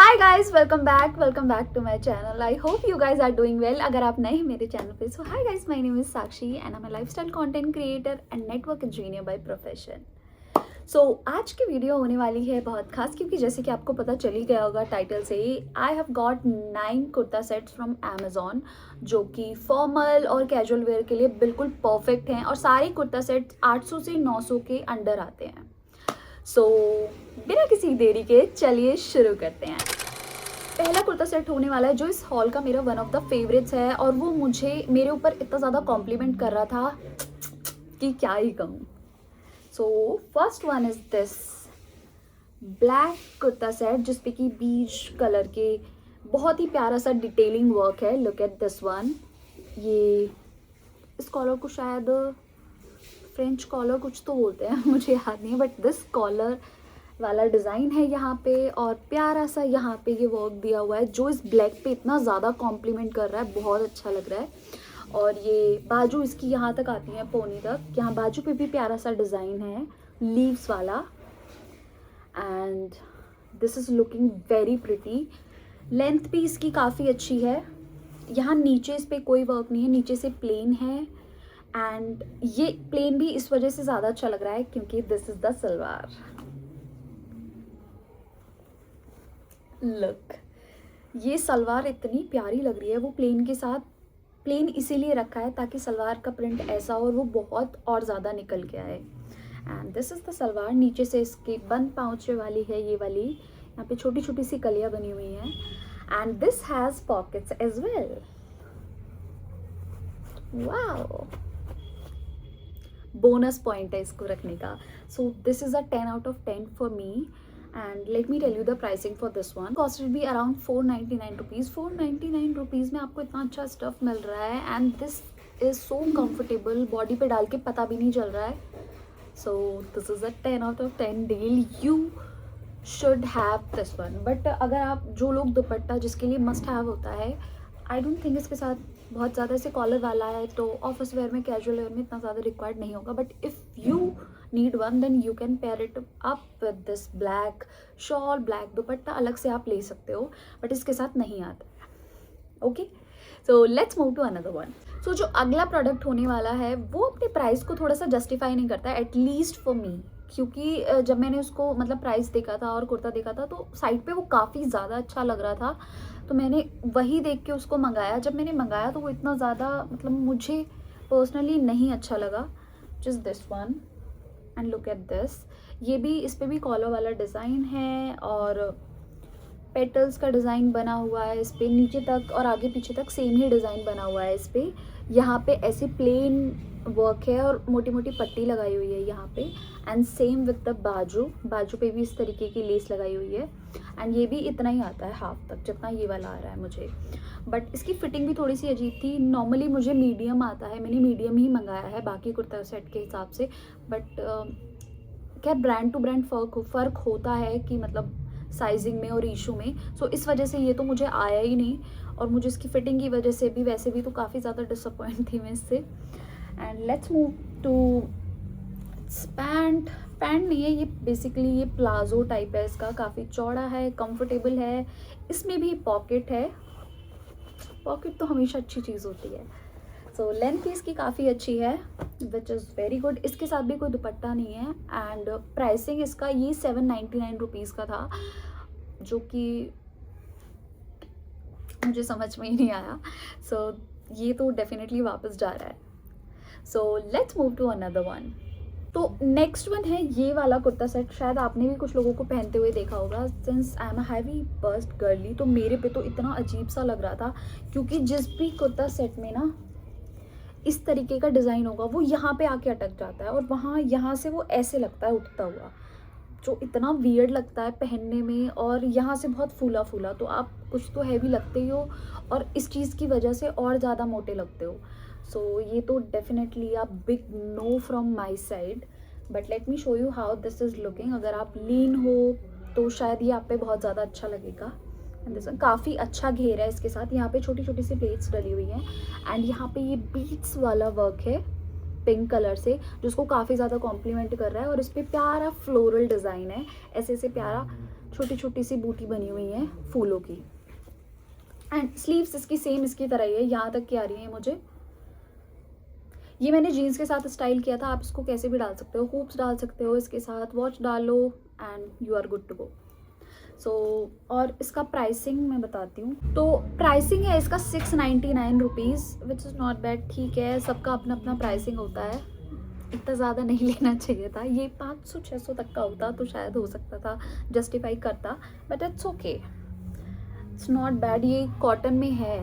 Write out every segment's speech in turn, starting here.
Hi guys, welcome back to my channel. I hope you guys are doing well. अगर आप नए हैं मेरे चैनल पे, so hi guys, my name is Sakshi and I am a lifestyle content creator and network engineer by profession. So आज की video होने वाली है बहुत खास, क्योंकि जैसे कि आपको पता चल ही गया होगा टाइटल से ही, I have got 9 kurta sets from Amazon, जो कि फॉर्मल और कैजुअल वेयर के लिए बिल्कुल परफेक्ट हैं। और सारे कुर्ता सेट्स 800 से 900 के अंडर आते हैं। सो बिना किसी देरी के चलिए शुरू करते हैं। पहला कुर्ता सेट होने वाला है जो इस हॉल का मेरा वन ऑफ द फेवरेट्स है, और वो मुझे मेरे ऊपर इतना ज़्यादा कॉम्प्लीमेंट कर रहा था कि क्या ही कहूँ। So first one is this black kurta set, जिसपे कि बीज कलर के बहुत ही प्यारा सा डिटेलिंग वर्क है। Look at this one. ये इस कॉलर को शायद फ्रेंच कॉलर कुछ तो बोलते हैं, मुझे याद नहीं है, बट दिस कॉलर वाला डिज़ाइन है यहाँ पे, और प्यारा सा यहाँ पे ये वर्क दिया हुआ है जो इस ब्लैक पे इतना ज़्यादा कॉम्प्लीमेंट कर रहा है, बहुत अच्छा लग रहा है। और ये बाजू इसकी यहाँ तक आती है, पोनी तक। यहाँ बाजू पे भी प्यारा सा डिज़ाइन है लीव्स वाला, and this is looking very pretty. Length भी इसकी काफ़ी अच्छी है। यहाँ नीचे इस पर कोई वर्क नहीं है, नीचे से प्लेन है, एंड ये प्लेन भी इस वजह से ज़्यादा अच्छा लग रहा है क्योंकि this is the salwar. Look, ये सलवार इतनी प्यारी लग रही है। वो प्लेन के साथ, प्लेन इसीलिए रखा है ताकि सलवार का प्रिंट ऐसा हो और वो बहुत और ज़्यादा निकल के आए। And this is the salwar. नीचे से इसके बंद पाँचे वाली है ये वाली, यहाँ पे छोटी छोटी सी कलियाँ बनी हुई हैं, and this has pockets as well. Wow, bonus point है इसको रखने का। So this is a 10 out of 10 for me. And let me tell you the pricing for this one. Costed भी अराउंड 499 रुपीज़। 499 रुपीज़ में आपको इतना अच्छा stuff मिल रहा है, and this is so comfortable. Body पे डाल के पता भी नहीं चल रहा है। So this is a 10 out of 10 deal. You should have this one. But अगर आप, जो लोग दुपट्टा जिसके लिए मस्ट हैव होता है, आई डोंट थिंक इसके साथ बहुत ज़्यादा ऐसे कॉलर वाला है, तो ऑफिस वेयर में, कैजुअल वेयर में इतना ज़्यादा रिक्वायर्ड नहीं होगा। But if you need one, then you can pair it up with this black shawl, black dupatta अलग से आप ले सकते हो, बट इसके साथ नहीं आता। Okay, so let's move to another one. So जो अगला प्रोडक्ट होने वाला है वो अपने प्राइस को थोड़ा सा जस्टिफाई नहीं करता है, एटलीस्ट फॉर मी। क्योंकि जब मैंने उसको मतलब प्राइस देखा था और कुर्ता देखा था, तो साइड पे वो काफ़ी ज़्यादा अच्छा लग रहा था, तो मैंने वही देख के उसको मंगाया। जब मैंने मंगाया तो वो इतना ज़्यादा मतलब मुझे पर्सनली नहीं अच्छा लगा। Just this one, and look at this. ये भी, इस पे भी कॉलर वाला डिज़ाइन है, और पेटल्स का डिज़ाइन बना हुआ है इस पे, नीचे तक और आगे पीछे तक सेम ही डिज़ाइन बना हुआ है इस पे। यहाँ पे ऐसे प्लेन वर्क है और मोटी मोटी पट्टी लगाई हुई है यहाँ पे, एंड सेम विद द बाजू पे भी इस तरीके की लेस लगाई हुई है। एंड ये भी इतना ही आता है हाफ तक, जितना ये वाला आ रहा है मुझे। बट इसकी फिटिंग भी थोड़ी सी अजीब थी। नॉर्मली मुझे मीडियम आता है, मैंने मीडियम ही मंगाया है बाकी कुर्ता सेट के हिसाब से। बट क्या ब्रांड टू ब्रांड फ़र्क होता है कि मतलब साइजिंग में और इशू में। सो इस वजह से ये तो मुझे आया ही नहीं, और मुझे इसकी फिटिंग की वजह से भी वैसे भी तो काफ़ी ज़्यादा डिसअपॉइंट थी मैं इससे। And let's move to pant नहीं है ये, बेसिकली ये प्लाजो टाइप है इसका, काफ़ी चौड़ा है, कंफर्टेबल है। इसमें भी पॉकेट है, पॉकेट तो हमेशा अच्छी चीज़ होती है। सो लेंथ इसकी काफ़ी अच्छी है, विच इज़ वेरी गुड। इसके साथ भी कोई दुपट्टा नहीं है, एंड प्राइसिंग इसका ये 799 रुपीज़ का था, जो कि मुझे समझ में ही नहीं आया। सो ये तो डेफिनेटली वापस जा रहा है। So let's move to another one. तो नेक्स्ट वन है ये वाला कुर्ता सेट। शायद आपने भी कुछ लोगों को पहनते हुए देखा होगा। Since I am a heavy bust girly, तो मेरे पे तो इतना अजीब सा लग रहा था, क्योंकि जिस भी कुर्ता सेट में ना इस तरीके का डिज़ाइन होगा, वो यहाँ पे आके अटक जाता है, और वहाँ यहाँ से वो ऐसे लगता है उठता हुआ, जो इतना वियर्ड लगता है पहनने में। और यहाँ से बहुत फूला फूला, तो आप कुछ तो हैवी लगते ही हो, और इस चीज़ की वजह से और ज़्यादा मोटे लगते हो। सो ये तो डेफिनेटली आप big know from my side. But let me show you how this is looking. अगर आप लीन हो तो शायद ये आप पे बहुत ज़्यादा अच्छा लगेगा। काफ़ी अच्छा घेर है इसके साथ। यहाँ पे छोटी छोटी सी प्लेट्स डली हुई हैं, एंड यहाँ पे ये बीट्स वाला वर्क है, पिंक कलर से, जिसको काफ़ी ज़्यादा कॉम्प्लीमेंट कर रहा है। और इस पर प्यारा फ्लोरल डिज़ाइन है, ऐसे ऐसे प्यारा छोटी छोटी सी बूटी बनी हुई है फूलों की। एंड स्लीव्स इसकी सेम इसकी तरह ही है, यहाँ तक की आ रही है मुझे। ये मैंने जीन्स के साथ स्टाइल किया था, आप इसको कैसे भी डाल सकते हो, हुप्स डाल सकते हो इसके साथ, वॉच डालो and you are good to go. So और इसका प्राइसिंग मैं बताती हूँ। तो प्राइसिंग है इसका 699 rupees, which is not bad. ठीक है, सबका अपना अपना प्राइसिंग होता है, इतना ज़्यादा नहीं लेना चाहिए था। ये 500-600 तक का होता तो शायद हो सकता था, जस्टिफाई करता, but it's okay, it's not bad. ये कॉटन में है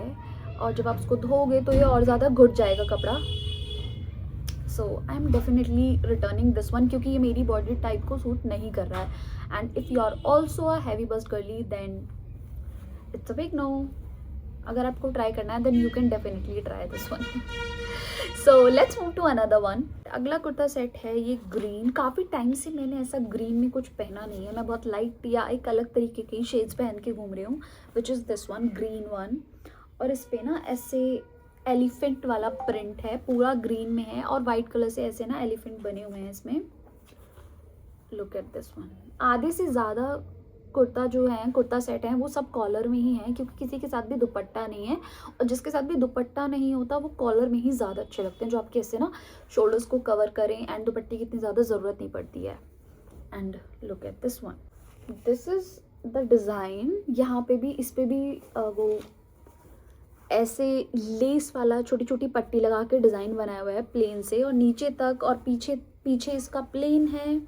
और जब आप उसको धोगे तो ये और ज़्यादा घुट जाएगा कपड़ा। So I am definitely returning this one, क्योंकि ये मेरी बॉडी टाइप को सूट नहीं कर रहा है। And if you are also a heavy bust girly then it's a big no. अगर आपको ट्राई करना है then you can definitely try this one. So let's move to another one. अगला कुर्ता सेट है ये ग्रीन। काफ़ी टाइम से मैंने ऐसा ग्रीन में कुछ पहना नहीं है, मैं बहुत लाइट या एक अलग तरीके के शेड्स पहन के घूम रही हूँ, which is this one, green one. और इस पे ना ऐसे एलिफेंट वाला प्रिंट है, पूरा ग्रीन में है और वाइट कलर से ऐसे ना एलिफेंट बने हुए हैं इसमें। Look at this one. आधे से ज़्यादा कुर्ता जो है, कुर्ता सेट है, वो सब कॉलर में ही है, क्योंकि किसी के साथ भी दुपट्टा नहीं है। और जिसके साथ भी दुपट्टा नहीं होता वो कॉलर में ही ज़्यादा अच्छे लगते हैं, जो आपके ऐसे ना शोल्डर्स को कवर करें एंड दुपट्टे की इतनी ज़्यादा ज़रूरत नहीं पड़ती है। And look at this one, this is the design. यहाँ पे भी, इस पे भी वो ऐसे लेस वाला छोटी छोटी पट्टी लगा के डिज़ाइन बनाया हुआ है प्लेन से, और नीचे तक, और पीछे पीछे इसका प्लेन है,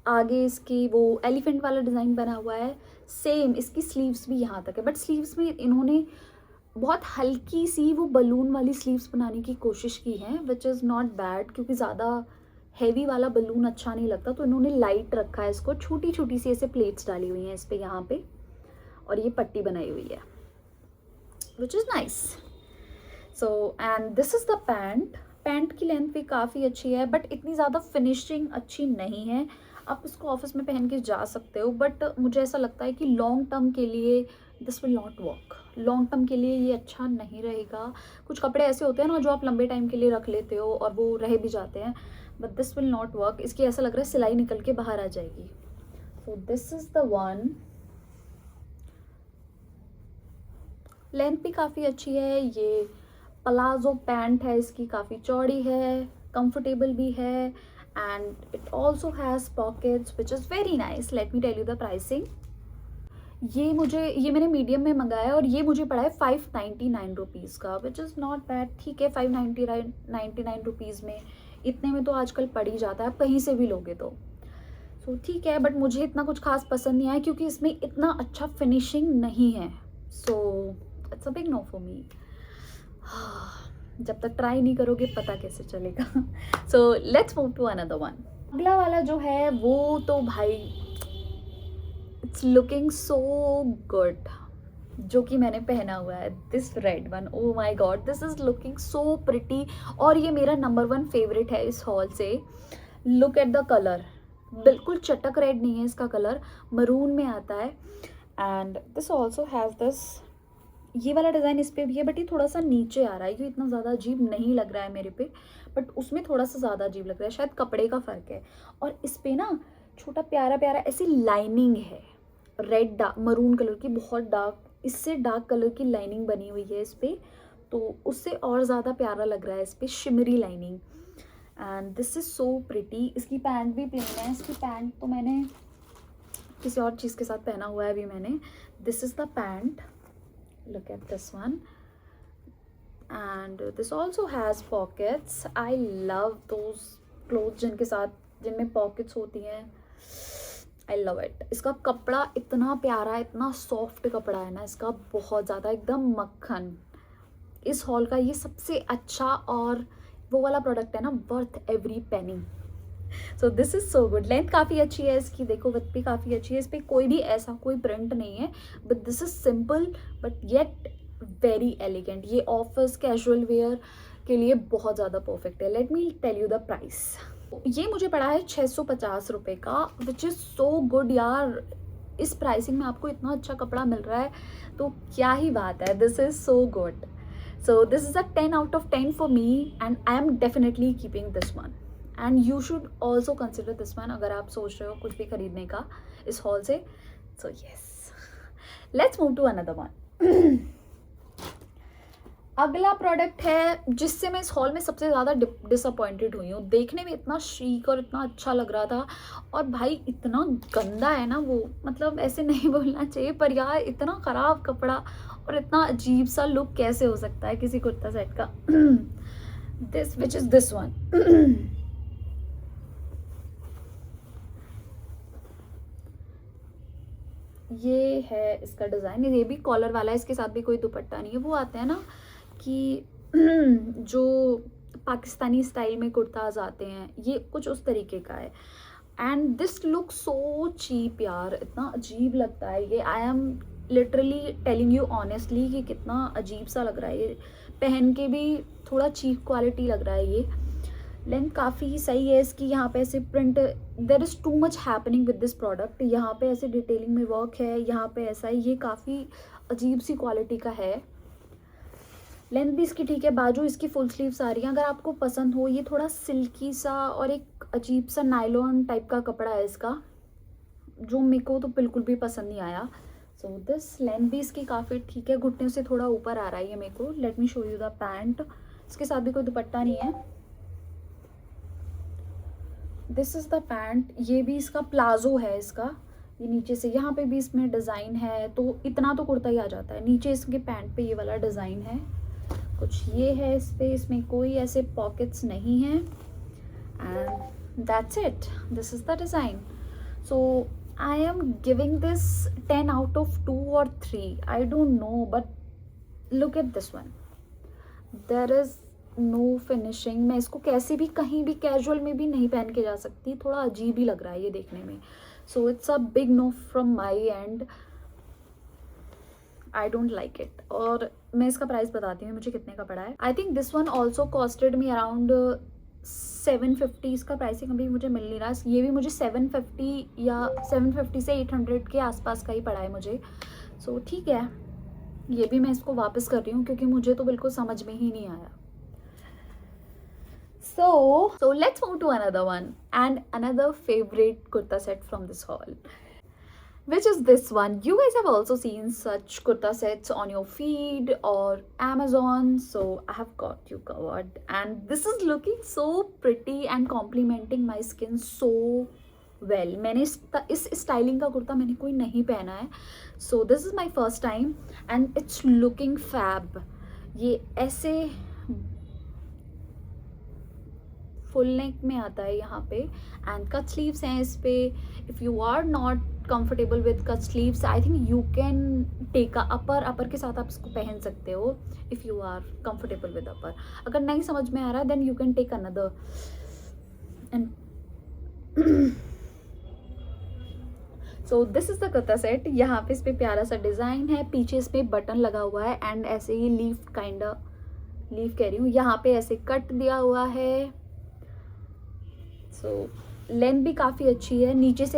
आगे इसकी वो एलिफेंट वाला डिज़ाइन बना हुआ है। सेम इसकी स्लीव्स भी यहाँ तक है, बट स्लीव्स में इन्होंने बहुत हल्की सी वो बलून वाली स्लीव्स बनाने की कोशिश की है, विच इज़ नॉट बैड, क्योंकि ज़्यादा हैवी वाला बलून अच्छा नहीं लगता, तो इन्होंने लाइट रखा है इसको। छोटी छोटी सी ऐसे प्लेट्स डाली हुई हैं इस पर यहाँ पे, और ये पट्टी बनाई हुई है, which is nice. So and this is the pant. Pant की लेंथ भी काफ़ी अच्छी है, बट इतनी ज़्यादा फिनिशिंग अच्छी नहीं है। आप इसको ऑफिस में पहन के जा सकते हो, बट मुझे ऐसा लगता है कि लॉन्ग टर्म के लिए this will not work. Long term के लिए ये अच्छा नहीं रहेगा। कुछ कपड़े ऐसे होते हैं ना जो आप लंबे टाइम के लिए रख लेते हो और वो रह भी जाते हैं, but this will not work. इसकी ऐसा लग रहा है सिलाई निकल के बाहर आ जाएगी। सो this is the one. Length भी काफ़ी अच्छी है। ये पलाजो पैंट है, इसकी काफ़ी चौड़ी है, कंफर्टेबल भी है, and it also has pockets which is very nice. Let me tell you the pricing. ये मैंने मीडियम में मंगाया और ये मुझे पड़ा है 599 रुपीज़ का, विच इज़ नॉट बैड। ठीक है, 599 रुपीज़ में, इतने में तो आजकल पड़ ही जाता है, आप कहीं से भी लोगे तो। सो ठीक है, बट मुझे इतना कुछ खास पसंद नहीं आया, क्योंकि इसमें इतना अच्छा फिनिशिंग नहीं है। So it's a big no for me. जब तक ट्राई नहीं करोगे पता कैसे चलेगा। So let's move to another one. अगला वाला जो है वो तो भाई इट्स लुकिंग सो गुड, जो कि मैंने पहना हुआ है, this red one. Oh my God, this is looking so pretty, और ये मेरा नंबर 1 फेवरेट है इस हॉल से। लुक एट द कलर, बिल्कुल चटक रेड नहीं है इसका कलर, मरून में आता है। And this also has this, ये वाला डिज़ाइन इस पर भी है, बट ये थोड़ा सा नीचे आ रहा है, ये इतना ज़्यादा अजीब नहीं लग रहा है मेरे पे, बट उसमें थोड़ा सा ज़्यादा अजीब लग रहा है, शायद कपड़े का फ़र्क है। और इस पर ना छोटा प्यारा प्यारा ऐसी लाइनिंग है, रेड डार्क मरून कलर की, बहुत डार्क, इससे डार्क कलर की लाइनिंग बनी हुई है इस पर, तो उससे और ज़्यादा प्यारा लग रहा है इस पर, shimmery lining. And this is so pretty. इसकी पैंट भी प्लेन है, इसकी पैंट तो मैंने किसी और चीज़ के साथ पहना हुआ है अभी मैंने। This is the pant, look at this one, and this also has pockets. I love those clothes जिनमें pockets होती हैं, I love it. इसका कपड़ा इतना प्यारा, इतना सॉफ्ट कपड़ा है ना इसका, बहुत ज़्यादा, एकदम मक्खन। इस हॉल का ये सबसे अच्छा और वो वाला प्रोडक्ट है ना, worth every penny. So this is so good. Length काफ़ी अच्छी है इसकी, देखो विथ भी काफ़ी अच्छी है, इस पर कोई भी ऐसा कोई प्रिंट नहीं है, but this is simple but yet very elegant. ये ऑफिस कैजुअल वेयर के लिए बहुत ज़्यादा परफेक्ट है। Let me tell you the price. ये मुझे पड़ा है 650 रुपये का, विच इज़ सो गुड यार। इस प्राइसिंग में आपको इतना अच्छा कपड़ा मिल रहा है तो क्या ही बात है, this is so good. So this is a 10 out of 10 for me and I am definitely keeping this one. And you should also consider this one अगर आप सोच रहे हो कुछ भी खरीदने का इस हॉल से. So yes, let's move to another one. अगला प्रोडक्ट है जिससे मैं इस हॉल में सबसे ज़्यादा डिसअपॉइंटेड हुई हूँ. देखने में इतना शीक और इतना अच्छा लग रहा था और भाई इतना गंदा है ना वो, मतलब ऐसे नहीं बोलना चाहिए पर यार इतना ख़राब कपड़ा और इतना अजीब सा लुक कैसे हो सकता है किसी कुर्ता सेट का. This which is this one. ये है इसका डिज़ाइन. ये भी कॉलर वाला है, इसके साथ भी कोई दुपट्टा नहीं है. वो आते हैं ना कि जो पाकिस्तानी स्टाइल में कुर्ताज आते हैं, ये कुछ उस तरीके का है. And this look so cheap यार, इतना अजीब लगता है ये. I am literally telling you honestly कि कितना अजीब सा लग रहा है ये. पहन के भी थोड़ा चीप क्वालिटी लग रहा है ये. लेंथ काफ़ी सही है इसकी. यहाँ पे ऐसे print, there is too much happening with this product. यहाँ पे ऐसे डिटेलिंग में वर्क है, यहाँ पे ऐसा है. ये काफ़ी अजीब सी क्वालिटी का है. लेंथ भी इसकी ठीक है. बाजू इसकी फुल स्लीव्स आ रही हैं. अगर आपको पसंद हो, ये थोड़ा सिल्की सा और एक अजीब सा नायलॉन टाइप का कपड़ा है इसका, जो मेरे को तो बिल्कुल भी पसंद नहीं आया. सो दिस लेंथ भी इसकी काफ़ी ठीक है. घुटने से थोड़ा ऊपर आ रहा है ये मेरे को. Late me show you the pant. इसके साथ भी कोई दुपट्टा नहीं है. This is the pant. ये भी इसका प्लाजो है इसका. ये नीचे से यहाँ पे भी इसमें डिज़ाइन है, तो इतना तो कुर्ता ही आ जाता है. नीचे इसके पैंट पे ये वाला डिज़ाइन है कुछ. ये है इस पे, इसमें कोई ऐसे पॉकेट्स नहीं हैं. And that's it. This is the design. So I am giving this 10 out of 2 or 3. I don't know, but look at this one. There is no finishing. मैं इसको कैसे भी कहीं भी कैजुअल में भी नहीं पहन के जा सकती. थोड़ा अजीब ही लग रहा है ये देखने में. सो it's a big know from my and. I don't like it. और मैं इसका प्राइस बताती हूँ मुझे कितने का पड़ा है. I think this one also costed me around 750. इसका प्राइसिंग अभी मुझे मिल नहीं रहा. ये भी मुझे 750 या 750 से 800 के आसपास का ही पड़ा है मुझे. सो ठीक है, ये भी मैं इसको वापस कर रही हूँ क्योंकि मुझे तो बिल्कुल समझ में ही नहीं आया. So let's move to another one and another favorite kurta set from this haul, which is this one. You guys have also seen such kurta sets on your feed or Amazon, so I have got you covered. And this is looking so pretty and complementing my skin so well. मैंने इस styling का कुर्ता मैंने कोई नहीं पहना है. So this is my first time and it's looking fab. ये ऐसे फुल नेक में आता है यहाँ पे एंड कट स्लीव्स हैं इस पे. If you are not comfortable with cut sleeves, I think you can take upper के साथ आप इसको पहन सकते हो. If you are comfortable with upper. अगर नहीं समझ में आ रहा then you can take another. And so this is the kurta set. यहाँ पे इस पे प्यारा सा डिज़ाइन है. पीछे इस पे बटन लगा हुआ है एंड ऐसे ही लीफ कह रही हूँ. यहाँ पे ऐसे कट दिया हुआ है. सो लेंथ भी काफ़ी अच्छी है. नीचे से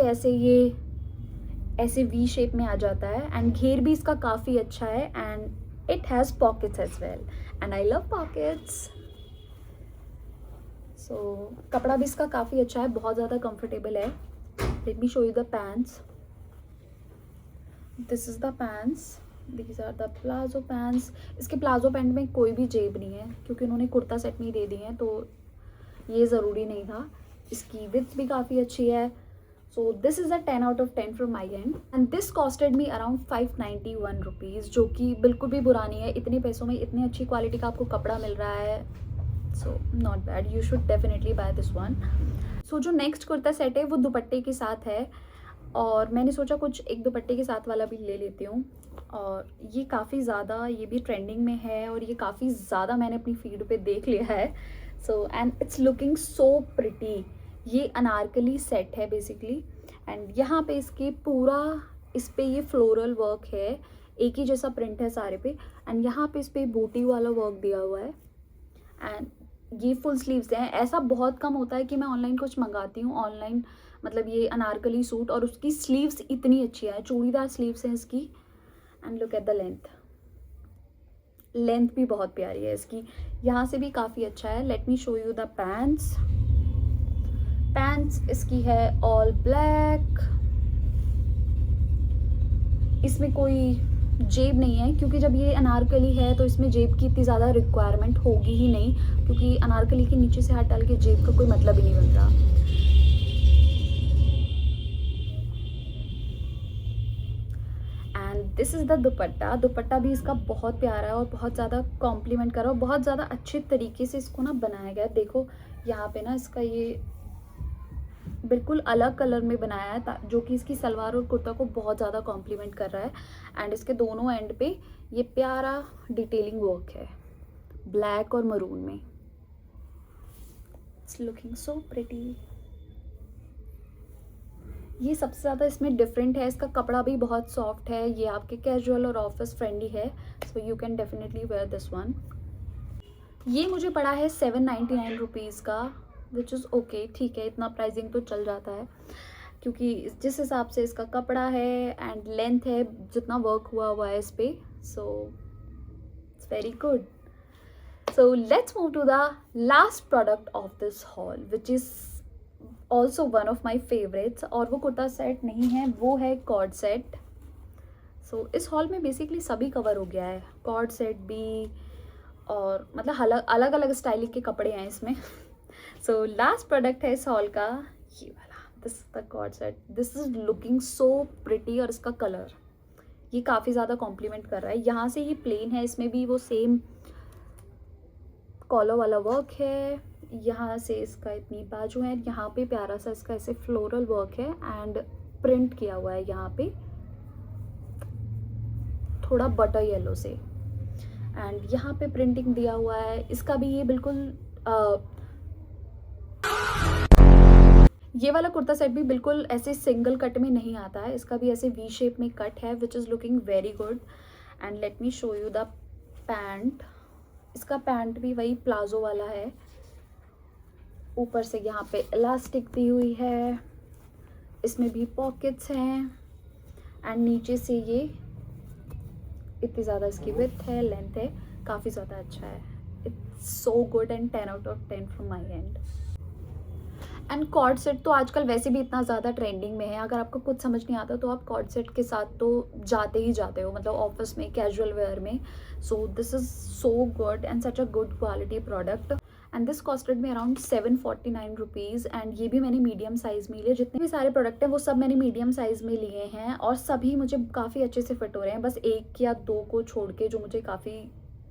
ऐसे वी शेप में आ जाता है एंड घेर भी इसका काफ़ी अच्छा है and it has pockets as well and I love pockets. So कपड़ा भी इसका काफ़ी अच्छा है, बहुत ज़्यादा कंफर्टेबल है. Let me show you the pants. This is the pants. These are the palazzo pants. इसके प्लाजो पैंट में कोई भी जेब नहीं है क्योंकि उन्होंने कुर्ता सेट में ही दे दिए हैं, तो ये ज़रूरी नहीं था. इसकी विड्थ भी काफ़ी अच्छी है. So this is a 10 out of 10 from my and and this costed me around 591 rupees, जो कि बिल्कुल भी बुरा नहीं है. इतने पैसों में इतनी अच्छी क्वालिटी का आपको कपड़ा मिल रहा है. So not bad. You should definitely buy this one. So जो नेक्स्ट कुर्ता सेट है वो दुपट्टे के साथ है और मैंने सोचा कुछ एक दुपट्टे के साथ वाला भी ले लेती हूँ. और ये काफ़ी ज़्यादा, ये भी ट्रेंडिंग में है और ये काफ़ी ज़्यादा मैंने अपनी फीड पे देख लिया है. So and it's looking so pretty. ये अनारकली सेट है बेसिकली एंड यहाँ पे इसके पूरा इस पे ये फ्लोरल वर्क है. एक ही जैसा प्रिंट है सारे पे एंड यहाँ पे इस पे बूटी वाला वर्क दिया हुआ है एंड ये फुल स्लीव्स हैं. ऐसा बहुत कम होता है कि मैं ऑनलाइन कुछ मंगाती हूँ. ऑनलाइन मतलब ये अनारकली सूट और उसकी स्लीव्स इतनी अच्छी है, चूड़ीदार स्लीव्स हैं इसकी. And look at the length. Length भी बहुत प्यारी है इसकी, यहाँ से भी काफ़ी अच्छा है। Let me show you the pants. Pants इसकी है ऑल ब्लैक, इसमें कोई जेब नहीं है क्योंकि जब ये अनारकली है तो इसमें जेब की इतनी ज़्यादा रिक्वायरमेंट होगी ही नहीं, क्योंकि अनारकली के नीचे से हाथ डाल के जेब का कोई मतलब ही नहीं बनता। एंड दिस इज़ द दुपट्टा। दुपट्टा भी इसका बहुत प्यारा है और बहुत ज़्यादा कॉम्प्लीमेंट कर रहा है और बहुत ज़्यादा अच्छे तरीके से इसको ना बनाया गया है। देखो यहाँ पे ना इसका ये बिल्कुल अलग कलर में बनाया है जो कि इसकी सलवार और कुर्ता को बहुत ज़्यादा कॉम्प्लीमेंट कर रहा है। एंड इसके दोनों एंड पे ये प्यारा डिटेलिंग वर्क है ब्लैक और मरून में। It's looking so pretty. ये सबसे ज़्यादा इसमें डिफरेंट है, इसका कपड़ा भी बहुत सॉफ्ट है, ये आपके कैजुअल और ऑफिस फ्रेंडली है, so you can definitely wear this one. ये मुझे पड़ा है 799 रुपीज़ का, विच इज़ ओके, ठीक है, इतना प्राइसिंग तो चल जाता है क्योंकि जिस हिसाब से इसका कपड़ा है एंड लेंथ है, जितना वर्क हुआ है इस पर, so it's very good. So let's move to the last product of this haul which is also one of my favourites, और वो कुर्ता सेट नहीं है, वो है कॉर्ड सेट। सो इस हॉल में बेसिकली सभी कवर हो गया है, कॉर्ड सेट भी, और मतलब अलग अलग स्टाइल के कपड़े हैं इसमें। सो लास्ट प्रोडक्ट है इस हॉल का ये वाला, this the co-ord set. This is looking so pretty, और इसका कलर ये काफ़ी ज़्यादा कॉम्प्लीमेंट कर रहा है। यहाँ से ये प्लेन है, इसमें भी वो सेम कॉलर वाला वर्क है, यहाँ से इसका इतनी बाजू है, यहाँ पे प्यारा सा इसका ऐसे फ्लोरल वर्क है एंड प्रिंट किया हुआ है यहाँ पे थोड़ा बटर येलो से, एंड यहाँ पे प्रिंटिंग दिया हुआ है। इसका भी ये बिल्कुल ये वाला कुर्ता सेट भी बिल्कुल ऐसे सिंगल कट में नहीं आता है, इसका भी ऐसे वी शेप में कट है which is looking very good. And let me show you the pant. इसका पैंट भी वही प्लाजो वाला है, ऊपर से यहाँ पे इलास्टिक दी हुई है, इसमें भी पॉकेट्स हैं, एंड नीचे से ये इतनी ज़्यादा इसकी विड्थ है, लेंथ है, काफ़ी ज़्यादा अच्छा है। It's so good and 10 out of 10 from my and. And chord set तो आजकल वैसे भी इतना ज़्यादा ट्रेंडिंग में है, अगर आपको कुछ समझ नहीं आता तो आप कॉर्ड सेट के साथ तो जाते ही जाते हो, मतलब ऑफिस में कैजुअल वेयर में। सो this is so good and such a good quality product, and this costed में अराउंड 749 रुपीज़। एंड ये भी मैंने मीडियम साइज़ में लिए, जितने भी सारे प्रोडक्ट हैं वो सब मैंने मीडियम साइज़ में लिए हैं और सभी मुझे काफ़ी अच्छे से फिट हो रहे हैं, बस एक या दो को छोड़ के जो मुझे काफ़ी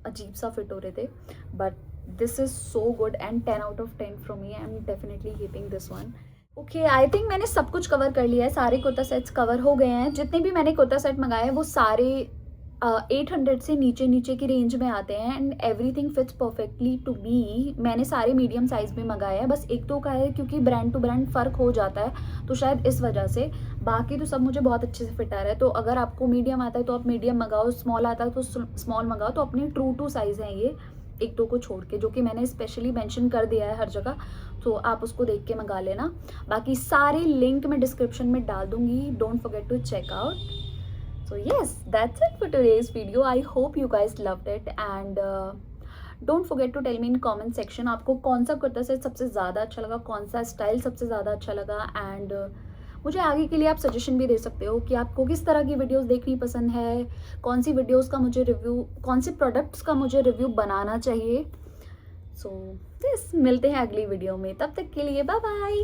अजीब सा फिट हो रहे थे, but this is so good and 10 out of 10 from me. I am definitely keeping this one. Okay, I think मैंने सब कुछ कवर कर लिया है, सारे कुर्ता सेट्स कवर हो गए हैं। जितने भी मैंने कुर्ता सेट मंगाए हैं वो सारे 800 से नीचे की रेंज में आते हैं and everything fits perfectly to me. मैंने सारे मीडियम साइज़ में मंगाए हैं, बस एक दो का है क्योंकि ब्रांड टू ब्रांड फ़र्क हो जाता है, तो शायद इस वजह से। बाकी तो सब मुझे बहुत अच्छे से फिट आ रहा है। तो अगर आपको मीडियम आता है तो आप मीडियम मंगाओ, स्मॉल आता है तो स्मॉल मंगाओ। तो अपने ट्रू टू साइज़ हैं ये, एक दो को छोड़ के, जो कि मैंने स्पेशली मेंशन कर दिया है हर जगह, तो आप उसको देख के मंगा लेना। बाकी सारे लिंक मैं डिस्क्रिप्शन में डाल दूँगी, don't forget to check out. So yes, that's it for today's video. I hope you guys loved it and don't forget to tell me in comment section आपको कौन सा कुर्ता सेट सबसे ज़्यादा अच्छा लगा, कौन सा स्टाइल सबसे ज़्यादा अच्छा लगा। एंड मुझे आगे के लिए आप सजेशन भी दे सकते हो कि आपको किस तरह की वीडियोस देखनी पसंद है, कौन सी वीडियोस का मुझे रिव्यू, कौन से प्रोडक्ट्स का मुझे रिव्यू बनाना चाहिए। सो मिलते हैं अगली वीडियो में, तब तक के लिए बाय बाय।